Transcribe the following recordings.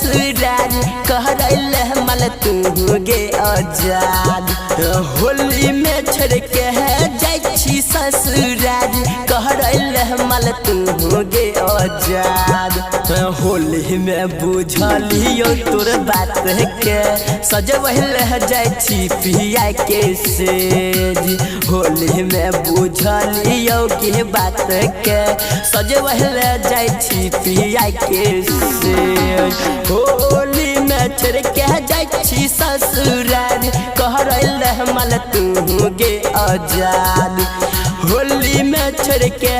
ससुराल कहरैल मल तू गे आजाद होली में छोड़ के जाय छी ससुराल कहरैल मल तू गे आजाद होली में बुझलियो तोर बात के सजवल जाय छी पिया के सेज होली में बुझलियो के बात के सजवल जाय छी पिया के सेज होली में छोड़ के जाय छी ससुराल कहरैल मल तू गे आजाद होली में छोड़ के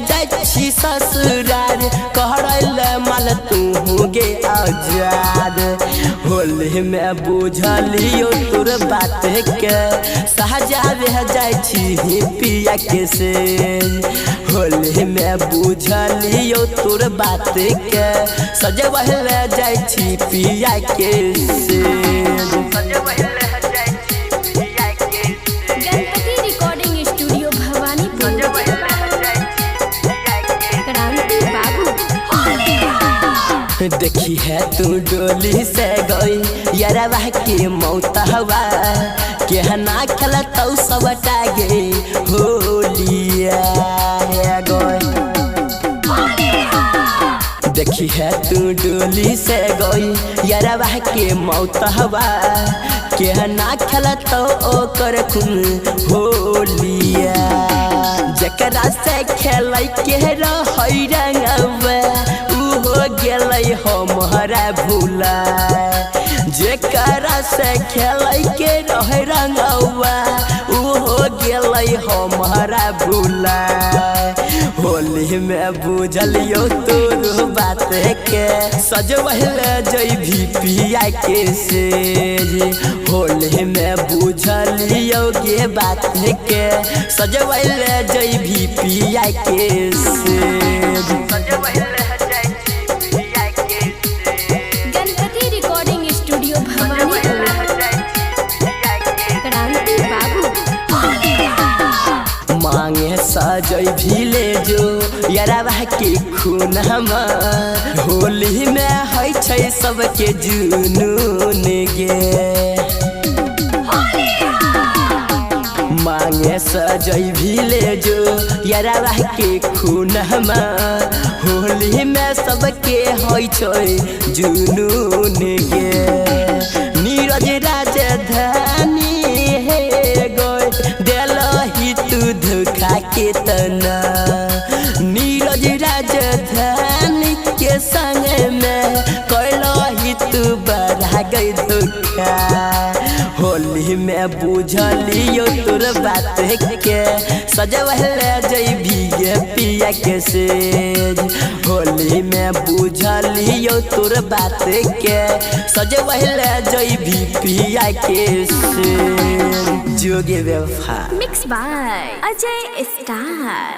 जाय छी ससुराल कहरैल मल तू गे आजाद होली में बुझलियो तोर बात के सहजावे जाय छी पिया के से होली में बुझलियो तोर बात के सजवल जाय छी पिया के से गणपति रिकॉर्डिंग स्टूडियो भवानीपुर। क्रांति बाबू देखी है तू डोली से गई यारवा के मौत हवा के ना खेलतौ सबटा गे होलिया गई देखी है तू डोली से गई यारवा के मौत हवा के ना खेलतौ ओकर खून होलिया जकरा से खेलै के रहै रंगवा हो गेलै हमरा भूला जेकरा से खेलै के रहे रंगवा हो गेलै हमरा भूला होली में बुझलियो तोर बात के सजवल जैभी पिया के सेज होली में बुझलियो के बात के सजवल जैभी पिया के सेज गणपति रिकॉर्डिंग स्टूडियो भवानीपुर। क्रांति बाबू मांगे सजै भी ले जो यारवा के खून हम होली में है छै सबके जुनून गे मांगे सजै भी ले जो यारवा के खून हम होली में सबके है छै जुनून गे नीरज राजधानी हे गए देलही तू धोखा के तना नीरज राजधानी के संग में कैलही तू बढ़ा गई धोखा होली में बुझलियो तोर बात के सजवल जैभी पिया के सेज होली में बुझलियो तोर बात के सजवल जैभी पिया के सेज जोगे व्यवहार मिक्स बाय अजय स्टार।